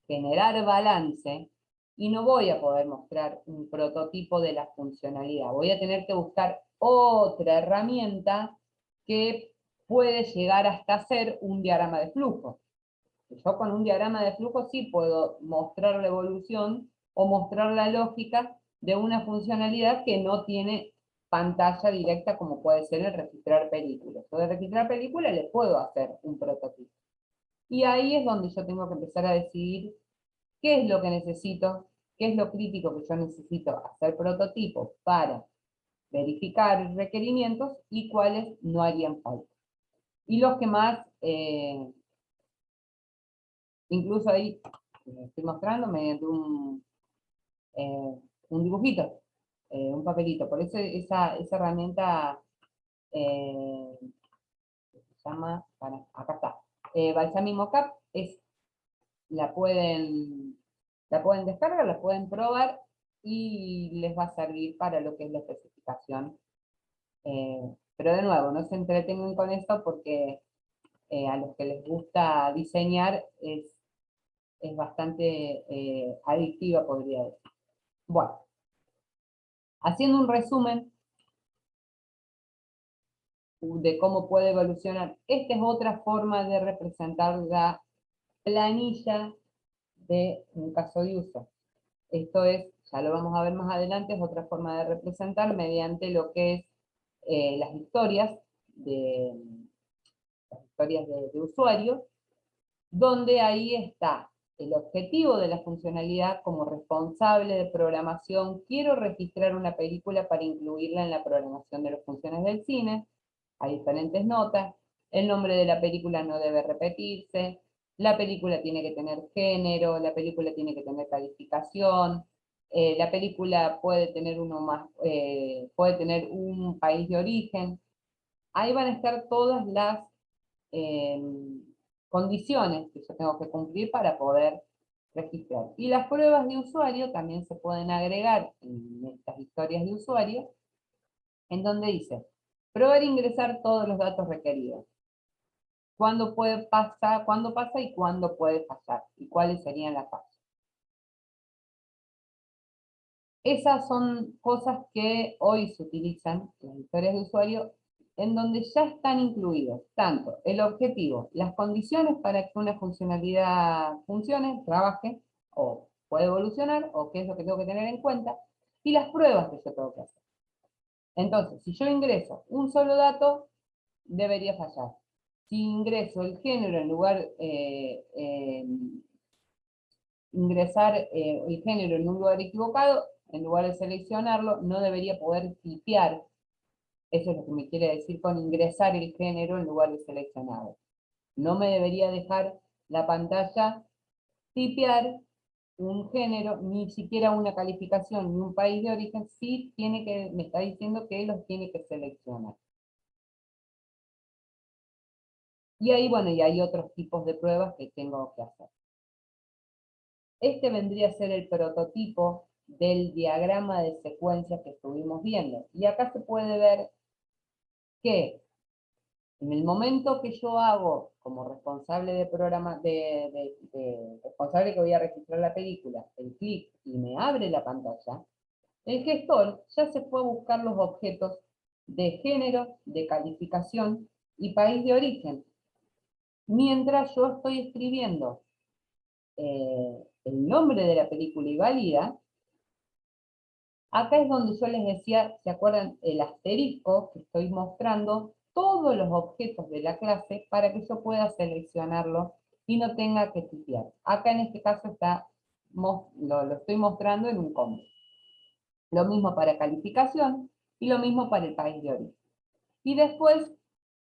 generar balance, y no voy a poder mostrar un prototipo de la funcionalidad. Voy a tener que buscar otra herramienta que puede llegar hasta ser un diagrama de flujo. Yo con un diagrama de flujo sí puedo mostrar la evolución o mostrar la lógica de una funcionalidad que no tiene pantalla directa como puede ser el registrar películas. Yo de registrar películas le puedo hacer un prototipo. Y ahí es donde yo tengo que empezar a decidir qué es lo que necesito, qué es lo crítico que yo necesito hacer prototipos para verificar requerimientos y cuáles no harían falta. Y los que más, incluso ahí estoy mostrando mediante un dibujito, un papelito. Por eso esa herramienta se llama, acá está, Balsamic Mockup, la pueden descargar, la pueden probar y les va a servir para lo que es la especificación. Pero de nuevo, no se entretengan con esto porque a los que les gusta diseñar es bastante adictiva, podría decir. Bueno, haciendo un resumen de cómo puede evolucionar, esta es otra forma de representar la planilla de un caso de uso. Esto es, ya lo vamos a ver más adelante, es otra forma de representar mediante lo que es las historias de usuario, donde ahí está el objetivo de la funcionalidad como responsable de programación. Quiero registrar una película para incluirla en la programación de las funciones del cine. Hay diferentes notas. El nombre de la película no debe repetirse. La película tiene que tener género, la película tiene que tener calificación, La película puede tener puede tener un país de origen. Ahí van a estar todas las eh, condiciones que yo tengo que cumplir para poder registrar. Y las pruebas de usuario también se pueden agregar en estas historias de usuario, en donde dice, probar e ingresar todos los datos requeridos. ¿Cuándo puede pasar, cuándo pasa y cuándo puede pasar? ¿Y cuáles serían las fases? Esas son cosas que hoy se utilizan en las historias de usuario, en donde ya están incluidos tanto el objetivo, las condiciones para que una funcionalidad funcione, trabaje, o puede evolucionar, o qué es lo que tengo que tener en cuenta, y las pruebas que yo tengo que hacer. Entonces, si yo ingreso un solo dato, debería fallar. Si ingreso el género en lugar, ingresar el género en un lugar equivocado, en lugar de seleccionarlo, no debería poder tipear. Eso es lo que me quiere decir con ingresar el género en lugar de seleccionado. No me debería dejar la pantalla tipear un género, ni siquiera una calificación, ni un país de origen, sí me está diciendo que los tiene que seleccionar. Y ahí, bueno, y hay otros tipos de pruebas que tengo que hacer. Este vendría a ser el prototipo del diagrama de secuencias que estuvimos viendo. Y acá se puede ver que en el momento que yo hago como responsable de programa, responsable que voy a registrar la película, el clic y me abre la pantalla, el gestor ya se fue a buscar los objetos de género, de calificación y país de origen. Mientras yo estoy escribiendo el nombre de la película y válida, acá es donde yo les decía, ¿se acuerdan? El asterisco que estoy mostrando todos los objetos de la clase para que yo pueda seleccionarlo y no tenga que tipear. Acá en este caso lo estoy mostrando en un combo. Lo mismo para calificación y lo mismo para el país de origen. Y después,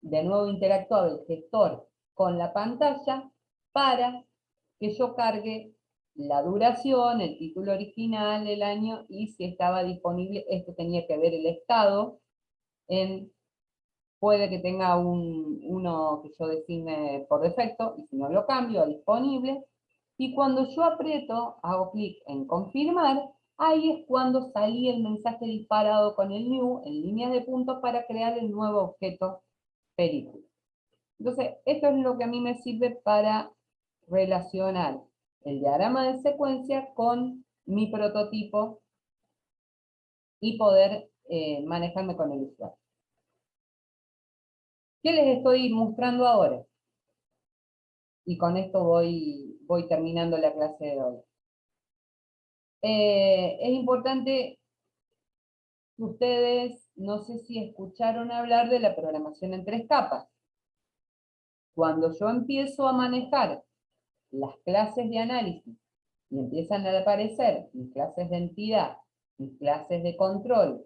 de nuevo interactuaba el gestor con la pantalla para que yo cargue la duración, el título original, el año, y si estaba disponible, esto tenía que ver el estado, puede que tenga uno que yo designe por defecto, y si no lo cambio a disponible, y cuando yo aprieto, hago clic en confirmar, ahí es cuando salía el mensaje disparado con el new en líneas de puntos para crear el nuevo objeto película. Entonces, esto es lo que a mí me sirve para relacionar el diagrama de secuencia con mi prototipo y poder manejarme con el usuario. ¿Qué les estoy mostrando ahora? Y con esto voy terminando la clase de hoy. Es importante que ustedes, no sé si escucharon hablar de la programación en 3 capas. Cuando yo empiezo a manejar las clases de análisis y empiezan a aparecer mis clases de entidad, mis clases de control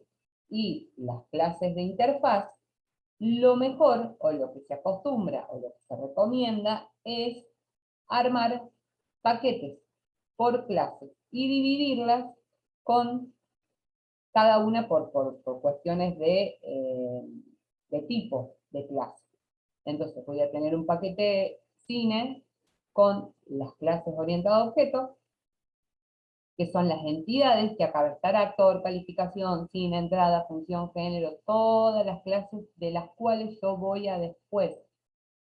y las clases de interfaz, lo mejor, o lo que se acostumbra, o lo que se recomienda, es armar paquetes por clases y dividirlas con cada una por cuestiones de tipo de clase. Entonces voy a tener un paquete cine con las clases orientadas a objetos, que son las entidades que acaba de estar actor, calificación, cine, entrada, función, género, todas las clases de las cuales yo voy a después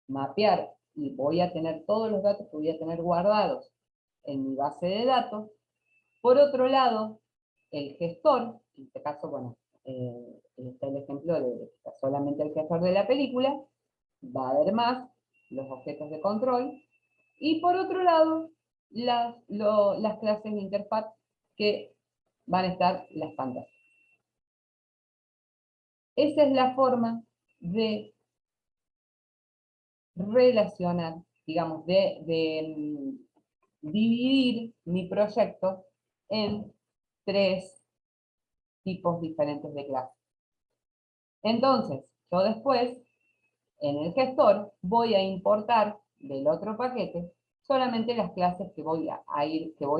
mapear y voy a tener todos los datos que voy a tener guardados en mi base de datos. Por otro lado, el gestor, en este caso, bueno, está el ejemplo de solamente el gestor de la película, va a ver más los objetos de control, y por otro lado, las clases de interfaz que van a estar las pantallas. Esa es la forma de relacionar, digamos, de dividir mi proyecto en 3 tipos diferentes de clases. Entonces, yo después, en el gestor, voy a importar del otro paquete solamente las clases que voy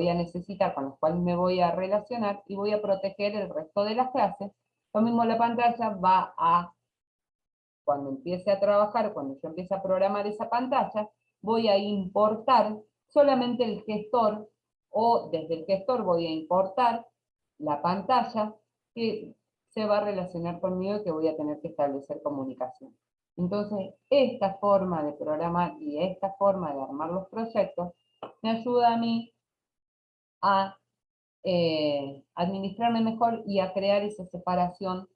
a necesitar, con las cuales me voy a relacionar, y voy a proteger el resto de las clases. Lo mismo la pantalla va a, cuando empiece a trabajar, cuando yo empiece a programar esa pantalla, voy a importar solamente el gestor, o desde el gestor voy a importar la pantalla que se va a relacionar conmigo y que voy a tener que establecer comunicación. Entonces, esta forma de programar y esta forma de armar los proyectos me ayuda a mí a administrarme mejor y a crear esa separación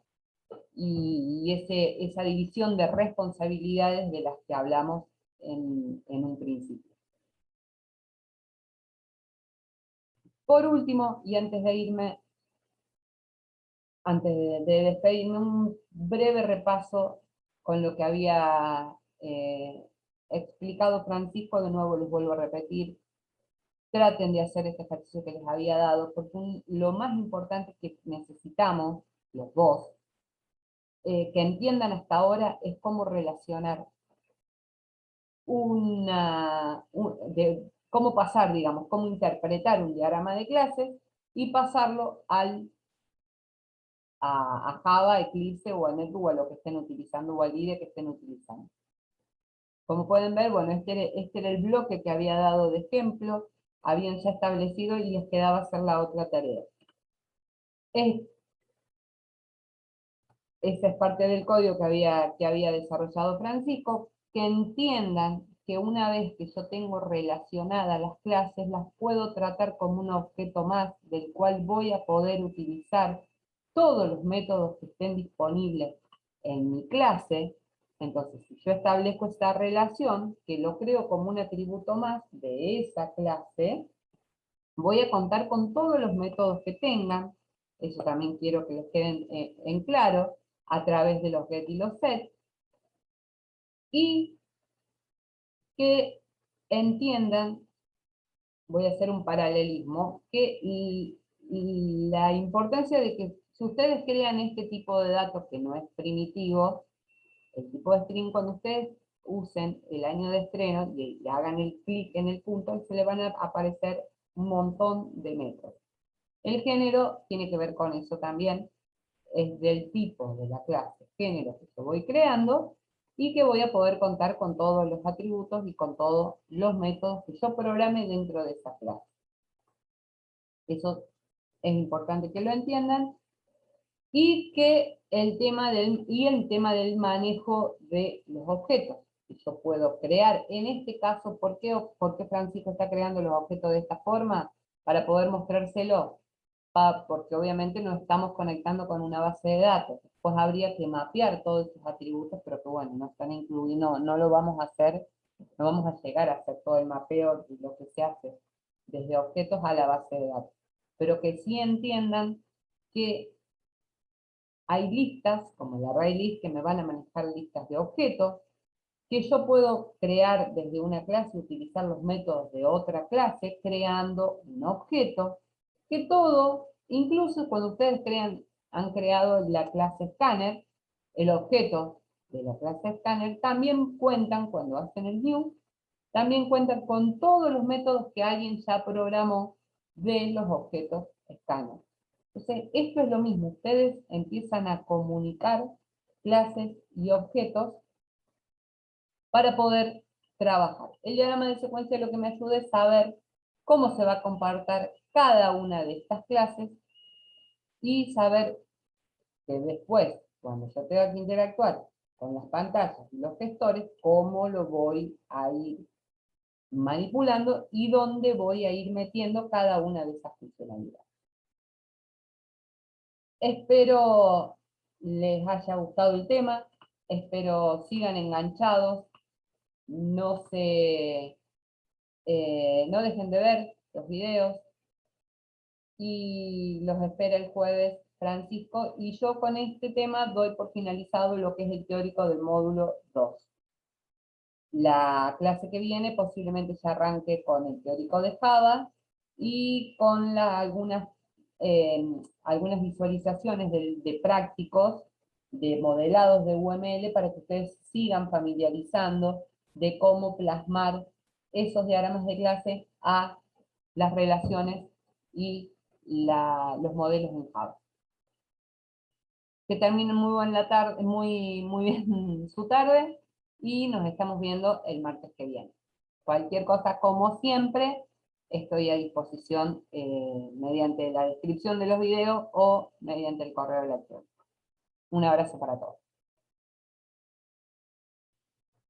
y esa división de responsabilidades de las que hablamos en un principio. Por último, y antes de irme, antes de despedirme, un breve repaso con lo que había explicado Francisco. De nuevo les vuelvo a repetir, traten de hacer este ejercicio que les había dado, porque lo más importante que necesitamos, los dos, que entiendan hasta ahora, es cómo relacionar cómo pasar, digamos, cómo interpretar un diagrama de clases y pasarlo a Java, Eclipse o a Netbook, o a lo que estén utilizando, o al IDE que estén utilizando. Como pueden ver, bueno, este era el bloque que había dado de ejemplo, habían ya establecido y les quedaba hacer la otra tarea. Esa es parte del código que había desarrollado Francisco. Que entiendan que una vez que yo tengo relacionadas las clases, las puedo tratar como un objeto más, del cual voy a poder utilizar todos los métodos que estén disponibles en mi clase. Entonces, si yo establezco esta relación, que lo creo como un atributo más de esa clase, voy a contar con todos los métodos que tengan. Eso también quiero que les queden en claro, a través de los get y los set, y que entiendan, voy a hacer un paralelismo, que la importancia de que si ustedes crean este tipo de datos que no es primitivo, el tipo de string, cuando ustedes usen el año de estreno y hagan el clic en el punto, se le van a aparecer un montón de métodos. El género tiene que ver con eso también, es del tipo de la clase género que yo voy creando, y que voy a poder contar con todos los atributos y con todos los métodos que yo programe dentro de esa clase. Eso es importante que lo entiendan, y que el tema del manejo de los objetos. Yo puedo crear, en este caso, ¿por qué Francisco está creando los objetos de esta forma? Para poder mostrárselo, porque obviamente no estamos conectando con una base de datos. Después habría que mapear todos esos atributos, pero que bueno, no están incluidos, no lo vamos a hacer, no vamos a llegar a hacer todo el mapeo de lo que se hace desde objetos a la base de datos. Pero que sí entiendan que hay listas, como el array list, que me van a manejar listas de objetos, que yo puedo crear desde una clase, utilizar los métodos de otra clase, creando un objeto, que todo, incluso cuando ustedes han creado la clase scanner, el objeto de la clase scanner, también cuentan, cuando hacen el new, también cuentan con todos los métodos que alguien ya programó de los objetos scanner. Entonces, esto es lo mismo, ustedes empiezan a comunicar clases y objetos para poder trabajar. El diagrama de secuencia lo que me ayuda es saber cómo se va a comportar cada una de estas clases, y saber que después, cuando yo tenga que interactuar con las pantallas y los gestores, cómo lo voy a ir manipulando y dónde voy a ir metiendo cada una de esas funcionalidades. Espero les haya gustado el tema, espero sigan enganchados, no dejen de ver los videos, y los espera el jueves Francisco, y yo con este tema doy por finalizado lo que es el teórico del módulo 2. La clase que viene posiblemente ya arranque con el teórico de Java, y con algunas visualizaciones de prácticos, de modelados de UML, para que ustedes sigan familiarizando de cómo plasmar esos diagramas de clase a las relaciones y los modelos en Java. Que terminen muy buena tarde, muy bien su tarde, y nos estamos viendo el martes que viene. Cualquier cosa, como siempre, estoy a disposición mediante la descripción de los videos o mediante el correo electrónico. Un abrazo para todos.